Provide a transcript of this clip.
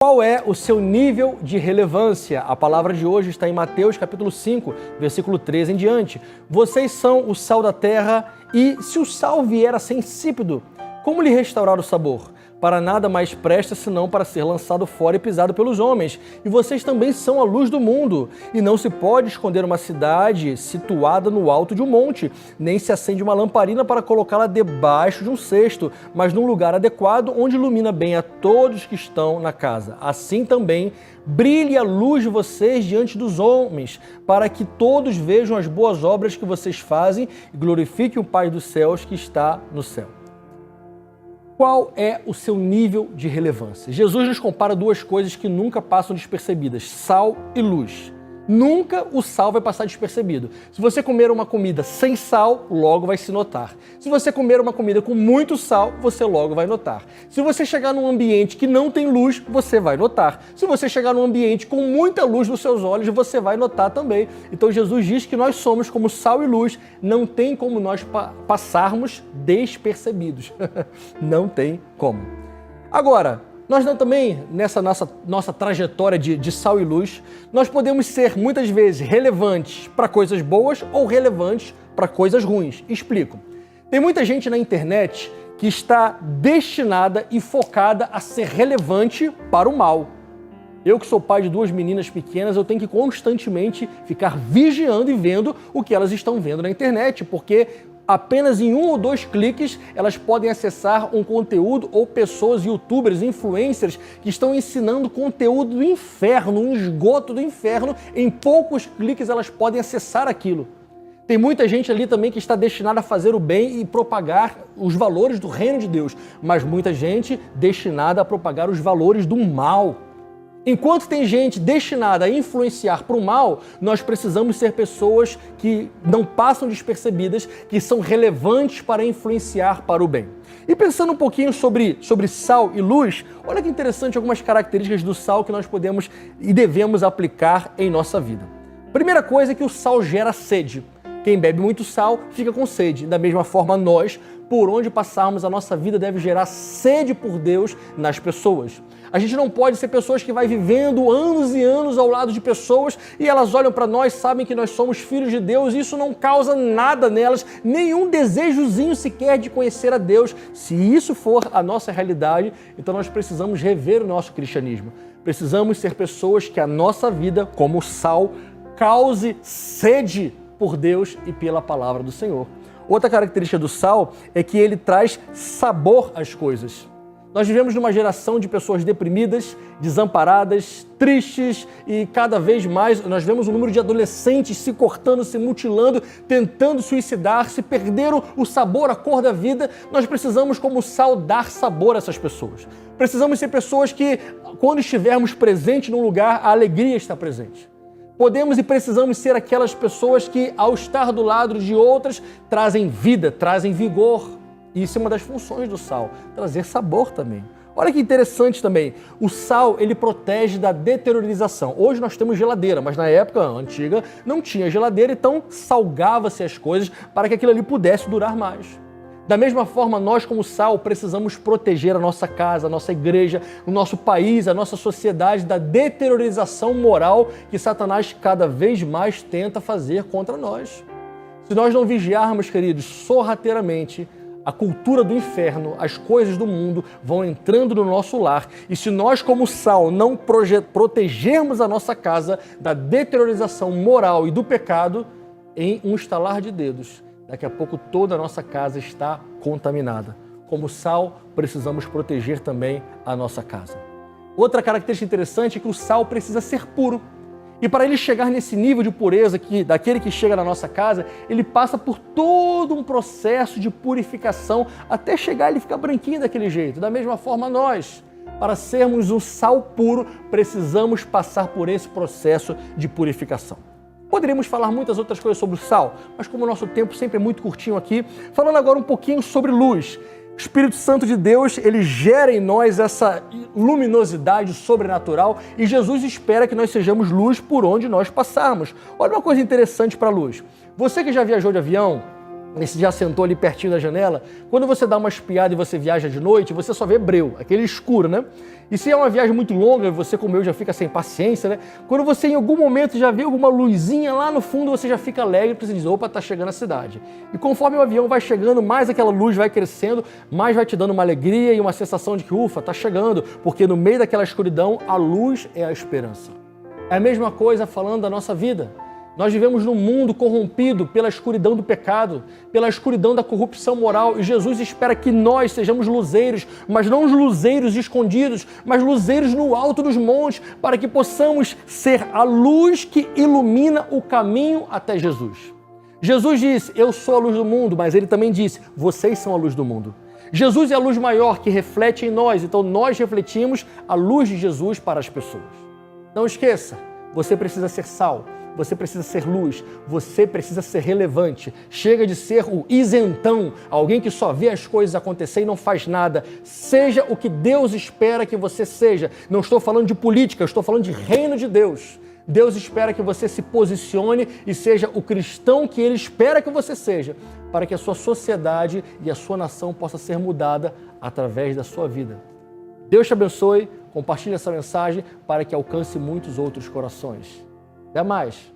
Qual é o seu nível de relevância? A palavra de hoje está em Mateus capítulo 5, versículo 13 em diante. Vocês são o sal da terra e se o sal vier a ser insípido, como lhe restaurar o sabor? Para nada mais presta senão para ser lançado fora e pisado pelos homens. E vocês também são a luz do mundo. E não se pode esconder uma cidade situada no alto de um monte, nem se acende uma lamparina para colocá-la debaixo de um cesto, mas num lugar adequado onde ilumina bem a todos que estão na casa. Assim também brilhe a luz de vocês diante dos homens, para que todos vejam as boas obras que vocês fazem e glorifiquem o Pai dos céus que está no céu. Qual é o seu nível de relevância? Jesus nos compara duas coisas que nunca passam despercebidas, sal e luz. Nunca o sal vai passar despercebido. Se você comer uma comida sem sal, logo vai se notar. Se você comer uma comida com muito sal, você logo vai notar. Se você chegar num ambiente que não tem luz, você vai notar. Se você chegar num ambiente com muita luz nos seus olhos, você vai notar também. Então Jesus diz que nós somos como sal e luz, não tem como nós passarmos despercebidos. Não tem como. Agora, nós também, nessa nossa trajetória de sal e luz, nós podemos ser muitas vezes relevantes para coisas boas ou relevantes para coisas ruins. Explico. Tem muita gente na internet que está destinada e focada a ser relevante para o mal. Eu que sou pai de duas meninas pequenas, eu tenho que constantemente ficar vigiando e vendo o que elas estão vendo na internet, porque apenas em 1 ou 2 cliques elas podem acessar um conteúdo ou pessoas, youtubers, influencers que estão ensinando conteúdo do inferno, um esgoto do inferno. Em poucos cliques elas podem acessar aquilo. Tem muita gente ali também que está destinada a fazer o bem e propagar os valores do reino de Deus, mas muita gente destinada a propagar os valores do mal. Enquanto tem gente destinada a influenciar para o mal, nós precisamos ser pessoas que não passam despercebidas, que são relevantes para influenciar para o bem. E pensando um pouquinho sobre sal e luz, olha que interessante algumas características do sal que nós podemos e devemos aplicar em nossa vida. Primeira coisa é que o sal gera sede. Quem bebe muito sal fica com sede. Da mesma forma, nós, por onde passarmos, a nossa vida deve gerar sede por Deus nas pessoas. A gente não pode ser pessoas que vai vivendo anos e anos ao lado de pessoas e elas olham para nós, sabem que nós somos filhos de Deus e isso não causa nada nelas, nenhum desejozinho sequer de conhecer a Deus. Se isso for a nossa realidade, então nós precisamos rever o nosso cristianismo. Precisamos ser pessoas que a nossa vida, como sal, cause sede por Deus e pela palavra do Senhor. Outra característica do sal é que ele traz sabor às coisas. Nós vivemos numa geração de pessoas deprimidas, desamparadas, tristes e cada vez mais nós vemos um número de adolescentes se cortando, se mutilando, tentando suicidar-se, perderam o sabor, a cor da vida. Nós precisamos, como sal, dar sabor a essas pessoas. Precisamos ser pessoas que, quando estivermos presentes num lugar, a alegria está presente. Podemos e precisamos ser aquelas pessoas que, ao estar do lado de outras, trazem vida, trazem vigor. Isso é uma das funções do sal, trazer sabor também. Olha que interessante também, o sal ele protege da deteriorização. Hoje nós temos geladeira, mas na época antiga não tinha geladeira, então salgava-se as coisas para que aquilo ali pudesse durar mais. Da mesma forma, nós como sal precisamos proteger a nossa casa, a nossa igreja, o nosso país, a nossa sociedade da deteriorização moral que Satanás cada vez mais tenta fazer contra nós. Se nós não vigiarmos, queridos, sorrateiramente, a cultura do inferno, as coisas do mundo vão entrando no nosso lar e se nós como sal não protegermos a nossa casa da deteriorização moral e do pecado, em um estalar de dedos, daqui a pouco toda a nossa casa está contaminada. Como sal, precisamos proteger também a nossa casa. Outra característica interessante é que o sal precisa ser puro. E para ele chegar nesse nível de pureza daquele que chega na nossa casa, ele passa por todo um processo de purificação até chegar e ficar branquinho daquele jeito. Da mesma forma nós, para sermos um sal puro, precisamos passar por esse processo de purificação. Poderíamos falar muitas outras coisas sobre o sal, mas como o nosso tempo sempre é muito curtinho aqui, falando agora um pouquinho sobre luz. O Espírito Santo de Deus, ele gera em nós essa luminosidade sobrenatural e Jesus espera que nós sejamos luz por onde nós passarmos. Olha uma coisa interessante para a luz. Você que já viajou de avião, Esse já sentou ali pertinho da janela. Quando você dá uma espiada e você viaja de noite, você só vê breu, aquele escuro, né? E se é uma viagem muito longa, você como eu já fica sem paciência, né? Quando você em algum momento já vê alguma luzinha lá no fundo, você já fica alegre, porque você diz, opa, tá chegando a cidade. E conforme o avião vai chegando, mais aquela luz vai crescendo, mais vai te dando uma alegria e uma sensação de que, ufa, tá chegando, porque no meio daquela escuridão, a luz é a esperança. É a mesma coisa falando da nossa vida. Nós vivemos num mundo corrompido pela escuridão do pecado, pela escuridão da corrupção moral, e Jesus espera que nós sejamos luzeiros, mas não os luzeiros escondidos, mas luzeiros no alto dos montes, para que possamos ser a luz que ilumina o caminho até Jesus. Jesus disse, eu sou a luz do mundo, mas ele também disse, vocês são a luz do mundo. Jesus é a luz maior que reflete em nós, então nós refletimos a luz de Jesus para as pessoas. Não esqueça, você precisa ser sal. Você precisa ser luz, você precisa ser relevante. Chega de ser o isentão, alguém que só vê as coisas acontecer e não faz nada. Seja o que Deus espera que você seja. Não estou falando de política, eu estou falando de reino de Deus. Deus espera que você se posicione e seja o cristão que Ele espera que você seja, para que a sua sociedade e a sua nação possa ser mudada através da sua vida. Deus te abençoe, compartilhe essa mensagem para que alcance muitos outros corações. Até mais!